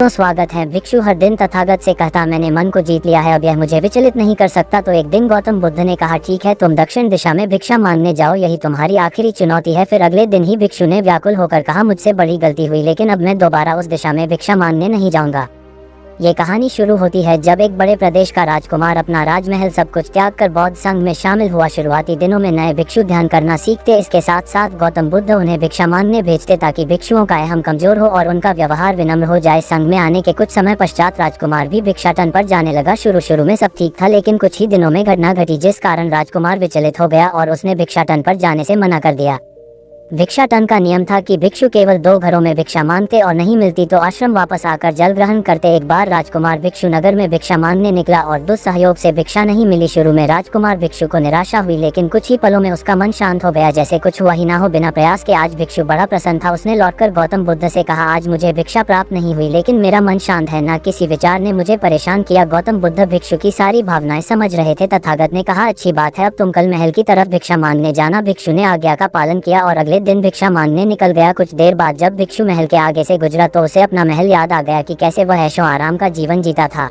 दोस्तों स्वागत है। भिक्षु हर दिन तथागत से कहता मैंने मन को जीत लिया है, अब यह मुझे विचलित नहीं कर सकता। तो एक दिन गौतम बुद्ध ने कहा ठीक है, तुम दक्षिण दिशा में भिक्षा मांगने जाओ, यही तुम्हारी आखिरी चुनौती है। फिर अगले दिन ही भिक्षु ने व्याकुल होकर कहा मुझसे बड़ी गलती हुई, लेकिन अब मैं दोबारा उस दिशा में भिक्षा मांगने नहीं जाऊंगा। ये कहानी शुरू होती है जब एक बड़े प्रदेश का राजकुमार अपना राजमहल सब कुछ त्याग कर बौद्ध संघ में शामिल हुआ। शुरुआती दिनों में नए भिक्षु ध्यान करना सीखते, इसके साथ साथ गौतम बुद्ध उन्हें भिक्षा मांगने भेजते ताकि भिक्षुओं का अहम कमजोर हो और उनका व्यवहार विनम्र हो जाए। संघ में आने के कुछ समय पश्चात राजकुमार भी भिक्षाटन पर जाने लगा। शुरू में सब ठीक था, लेकिन कुछ ही दिनों में घटना घटी जिस कारण राजकुमार विचलित हो गया और उसने भिक्षाटन पर जाने से मना कर दिया। भिक्षाटन का नियम था कि भिक्षु केवल 2 घरों में भिक्षा मांगते और नहीं मिलती तो आश्रम वापस आकर जल ग्रहण करते। एक बार राजकुमार भिक्षु नगर में भिक्षा मांगने निकला और दुस्सहयोग से भिक्षा नहीं मिली। शुरू में राजकुमार भिक्षु को निराशा हुई, लेकिन कुछ ही पलों में उसका मन शांत हो गया, जैसे कुछ हुआ ही ना हो। बिना प्रयास के आज भिक्षु बड़ा प्रसन्न था। उसने लौटकर गौतम बुद्ध से कहा आज मुझे भिक्षा प्राप्त नहीं हुई, लेकिन मेरा मन शांत है, न किसी विचार ने मुझे परेशान किया। गौतम बुद्ध भिक्षु की सारी भावनाएं समझ रहे थे। तथागत ने कहा अच्छी बात है, अब तुम कल महल की तरफ भिक्षा मांगने जाना। भिक्षु ने आज्ञा का पालन किया और अगले दिन भिक्षा मांगने निकल गया। कुछ देर बाद जब भिक्षु महल के आगे से गुजरा तो उसे अपना महल याद आ गया कि कैसे वह ऐशो आराम का जीवन जीता था।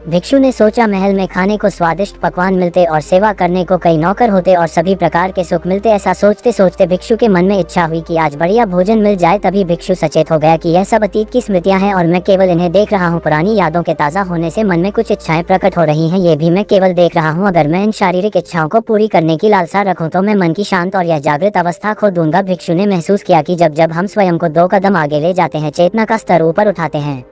भिक्षु ने सोचा महल में खाने को स्वादिष्ट पकवान मिलते और सेवा करने को कई नौकर होते और सभी प्रकार के सुख मिलते। ऐसा सोचते सोचते भिक्षु के मन में इच्छा हुई कि आज बढ़िया भोजन मिल जाए। तभी भिक्षु सचेत हो गया कि यह सब अतीत की स्मृतियां हैं और मैं केवल इन्हें देख रहा हूँ। पुरानी यादों के ताज़ा होने से मन में कुछ इच्छाएं प्रकट हो रही हैं, ये भी मैं केवल देख रहा हूँ। अगर मैं इन शारीरिक इच्छाओं को पूरी करने की लालसा रखूँ तो मैं मन की शांत और यह जागृत अवस्था खो दूंगा। भिक्षु ने महसूस किया कि जब हम स्वयं को 2 कदम आगे ले जाते हैं, चेतना का स्तर ऊपर उठाते हैं,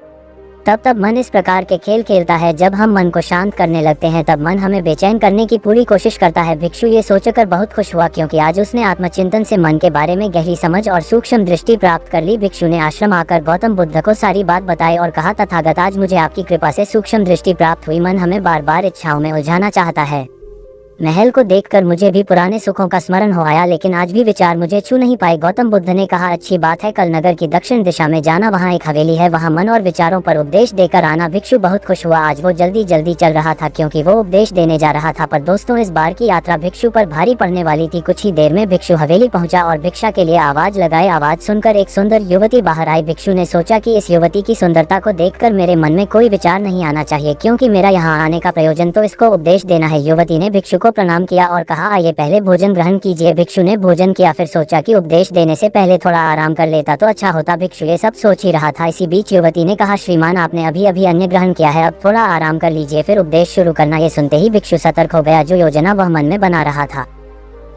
तब मन इस प्रकार के खेल खेलता है। जब हम मन को शांत करने लगते हैं तब मन हमें बेचैन करने की पूरी कोशिश करता है। भिक्षु ये सोचकर बहुत खुश हुआ क्योंकि आज उसने आत्मचिंतन से मन के बारे में गहरी समझ और सूक्ष्म दृष्टि प्राप्त कर ली। भिक्षु ने आश्रम आकर गौतम बुद्ध को सारी बात बताई और कहा तथागत आज मुझे आपकी कृपा से सूक्ष्म दृष्टि प्राप्त हुई। मन हमें बार बार इच्छाओं में उलझाना चाहता है। महल को देखकर मुझे भी पुराने सुखों का स्मरण हो आया, लेकिन आज भी विचार मुझे छू नहीं पाए। गौतम बुद्ध ने कहा अच्छी बात है, कल नगर की दक्षिण दिशा में जाना, वहाँ एक हवेली है, वहाँ मन और विचारों पर उपदेश देकर आना। भिक्षु बहुत खुश हुआ। आज वो जल्दी चल रहा था क्योंकि वो उपदेश देने जा रहा था। पर दोस्तों इस बार की यात्रा भिक्षु पर भारी पड़ने वाली थी। कुछ ही देर में भिक्षु हवेली पहुंचा और भिक्षा के लिए आवाज लगाए। आवाज सुनकर एक सुंदर युवती बाहर आई। भिक्षु ने सोचा कि इस युवती की सुंदरता को देखकर मेरे मन में कोई विचार नहीं आना चाहिए, क्योंकि मेरा यहाँ आने का प्रयोजन तो इसको उपदेश देना है। युवती ने भिक्षु को प्रणाम किया और कहा आइए पहले भोजन ग्रहण कीजिए। भिक्षु ने भोजन किया, फिर सोचा कि उपदेश देने से पहले थोड़ा आराम कर लेता तो अच्छा होता। भिक्षु ये सब सोच ही रहा था। इसी बीच युवती ने कहा श्रीमान आपने अभी अन्न ग्रहण किया है, अब थोड़ा आराम कर लीजिए, फिर उपदेश शुरू करना। ये सुनते ही भिक्षु सतर्क हो गया। जो योजना वह मन में बना रहा था,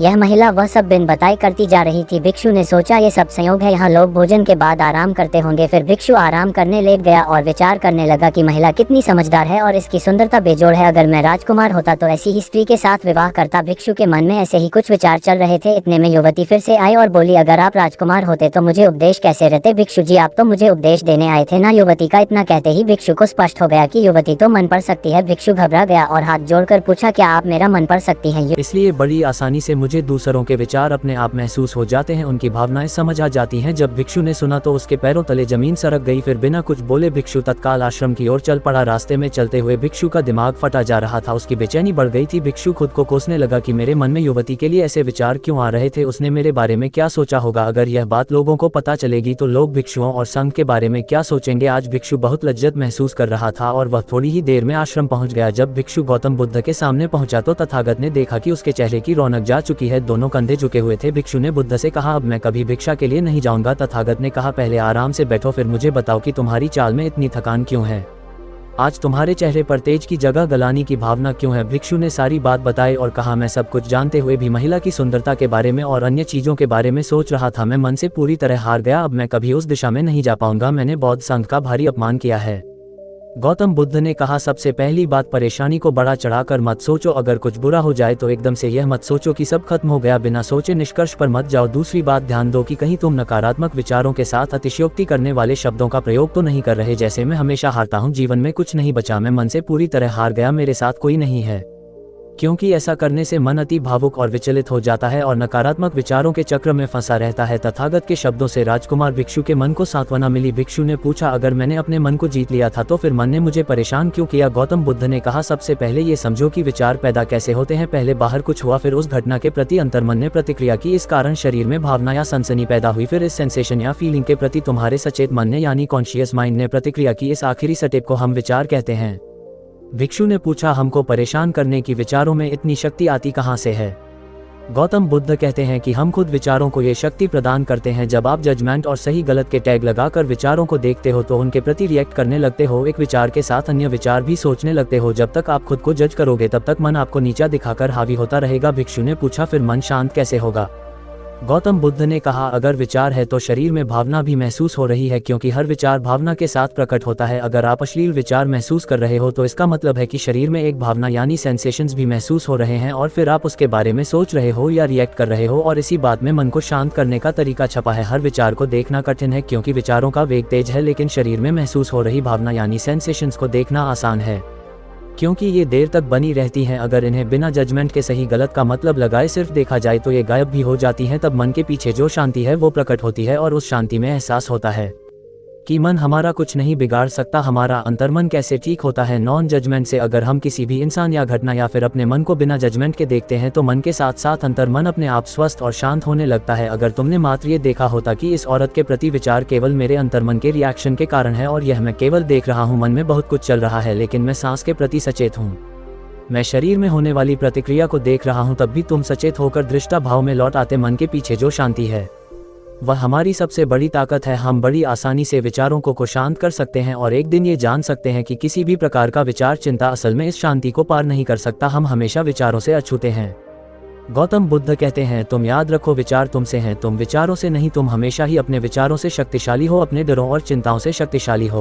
यह महिला वह सब बिन बताए करती जा रही थी। भिक्षु ने सोचा ये सब संयोग है, यहाँ लोग भोजन के बाद आराम करते होंगे। फिर भिक्षु आराम करने लेट गया और विचार करने लगा कि महिला कितनी समझदार है और इसकी सुंदरता बेजोड़ है। अगर मैं राजकुमार होता तो ऐसी ही स्त्री के साथ विवाह करता। भिक्षु के मन में ऐसे ही कुछ विचार चल रहे थे। इतने में युवती फिर से आई और बोली अगर आप राजकुमार होते तो मुझे उपदेश कैसे रहते। भिक्षु जी आप तो मुझे उपदेश देने आए थे ना। युवती का इतना कहते ही भिक्षु को स्पष्ट हो गया कि युवती तो मन पढ़ सकती है। भिक्षु घबरा गया और हाथ जोड़कर पूछा क्या आप मेरा मन पढ़ सकती हैं। इसलिए बड़ी आसानी से मुझे दूसरों के विचार अपने आप महसूस हो जाते हैं, उनकी भावनाएं समझ आ जाती हैं। जब भिक्षु ने सुना तो उसके पैरों तले जमीन सरक गई। फिर बिना कुछ बोले भिक्षु तत्काल आश्रम की ओर चल पड़ा। रास्ते में चलते हुए भिक्षु का दिमाग फटा जा रहा था, उसकी बेचैनी बढ़ गई थी। भिक्षु खुद को कोसने लगा कि मेरे मन में युवती के लिए ऐसे विचार क्यों आ रहे थे, उसने मेरे बारे में क्या सोचा होगा। अगर यह बात लोगों को पता चलेगी तो लोग भिक्षुओं और संघ के बारे में क्या सोचेंगे। आज भिक्षु बहुत लज्जत महसूस कर रहा था और वह थोड़ी ही देर में आश्रम पहुंच गया। जब भिक्षु गौतम बुद्ध के सामने पहुंचा तो तथागत ने देखा कि उसके चेहरे की रौनक जा चुकी है, दोनों कंधे झुके हुए थे। भिक्षु ने बुद्ध से कहा अब मैं कभी भिक्षा के लिए नहीं जाऊंगा। तथागत ने कहा पहले आराम से बैठो, फिर मुझे बताओ कि तुम्हारी चाल में इतनी थकान क्यों है, आज तुम्हारे चेहरे पर तेज की जगह गलानी की भावना क्यों है। भिक्षु ने सारी बात बताई और कहा मैं सब कुछ जानते हुए भी महिला की सुंदरता के बारे में और अन्य चीजों के बारे में सोच रहा था। मैं मन से पूरी तरह हार गया, अब मैं कभी उस दिशा में नहीं जा पाऊंगा। मैंने बौद्ध संघ का भारी अपमान किया है। गौतम बुद्ध ने कहा सबसे पहली बात परेशानी को बढ़ा चढ़ाकर मत सोचो, अगर कुछ बुरा हो जाए तो एकदम से यह मत सोचो कि सब खत्म हो गया, बिना सोचे निष्कर्ष पर मत जाओ। दूसरी बात ध्यान दो कि कहीं तुम नकारात्मक विचारों के साथ अतिशयोक्ति करने वाले शब्दों का प्रयोग तो नहीं कर रहे, जैसे मैं हमेशा हारता हूँ, जीवन में कुछ नहीं बचा, मैं मन से पूरी तरह हार गया, मेरे साथ कोई नहीं है। क्योंकि ऐसा करने से मन अति भावुक और विचलित हो जाता है और नकारात्मक विचारों के चक्र में फंसा रहता है। तथागत के शब्दों से राजकुमार भिक्षु के मन को सांत्वना मिली। भिक्षु ने पूछा, अगर मैंने अपने मन को जीत लिया था तो फिर मन ने मुझे परेशान क्यों किया? गौतम बुद्ध ने कहा, सबसे पहले ये समझो कि विचार पैदा कैसे होते हैं। पहले बाहर कुछ हुआ, फिर उस घटना के प्रति अंतर्मन ने प्रतिक्रिया की, इस कारण शरीर में भावना या सनसनी पैदा हुई, फिर इस सेंसेशन या फीलिंग के प्रति तुम्हारे सचेत मन ने यानी कॉन्शियस माइंड ने प्रतिक्रिया की। इस आखिरी स्टेप को हम विचार कहते हैं। भिक्षु ने पूछा, हमको परेशान करने की विचारों में इतनी शक्ति आती कहाँ से है? गौतम बुद्ध कहते हैं कि हम खुद विचारों को ये शक्ति प्रदान करते हैं। जब आप जजमेंट और सही गलत के टैग लगाकर विचारों को देखते हो तो उनके प्रति रिएक्ट करने लगते हो। एक विचार के साथ अन्य विचार भी सोचने लगते हो। जब तक आप खुद को जज करोगे तब तक मन आपको नीचा दिखाकर हावी होता रहेगा। भिक्षु ने पूछा, फिर मन शांत कैसे होगा? गौतम बुद्ध ने कहा, अगर विचार है तो शरीर में भावना भी महसूस हो रही है, क्योंकि हर विचार भावना के साथ प्रकट होता है। अगर आप अश्लील विचार महसूस कर रहे हो तो इसका मतलब है कि शरीर में एक भावना यानी सेंसेशंस भी महसूस हो रहे हैं और फिर आप उसके बारे में सोच रहे हो या रिएक्ट कर रहे हो, और इसी बात में मन को शांत करने का तरीका छपा है। हर विचार को देखना कठिन है क्योंकि विचारों का वेग तेज है, लेकिन शरीर में महसूस हो रही भावना यानी सेंसेशंस को देखना आसान है क्योंकि ये देर तक बनी रहती हैं। अगर इन्हें बिना जजमेंट के सही गलत का मतलब लगाए सिर्फ देखा जाए तो ये गायब भी हो जाती हैं। तब मन के पीछे जो शांति है वो प्रकट होती है और उस शांति में एहसास होता है कि मन हमारा कुछ नहीं बिगाड़ सकता। हमारा अंतर्मन कैसे ठीक होता है? नॉन जजमेंट से। अगर हम किसी भी इंसान या घटना या फिर अपने मन को बिना जजमेंट के देखते हैं तो मन के साथ साथ अंतर्मन अपने आप स्वस्थ और शांत होने लगता है। अगर तुमने मात्र ये देखा होता कि इस औरत के प्रति विचार केवल मेरे अंतर्मन के रिएक्शन के कारण है और यह मैं केवल देख रहा हूँ, मन में बहुत कुछ चल रहा है लेकिन मैं सांस के प्रति सचेत हूँ, मैं शरीर में होने वाली प्रतिक्रिया को देख रहा हूँ, तब भी तुम सचेत होकर दृष्टा भाव में लौट आते। मन के पीछे जो शांति है वह हमारी सबसे बड़ी ताकत है। हम बड़ी आसानी से विचारों को शांत कर सकते हैं और एक दिन ये जान सकते हैं कि किसी भी प्रकार का विचार चिंता असल में इस शांति को पार नहीं कर सकता। हम हमेशा विचारों से अछूते हैं। गौतम बुद्ध कहते हैं, तुम याद रखो, विचार तुमसे हैं, तुम विचारों से नहीं। तुम हमेशा ही अपने विचारों से शक्तिशाली हो, अपने डरों और चिंताओं से शक्तिशाली हो।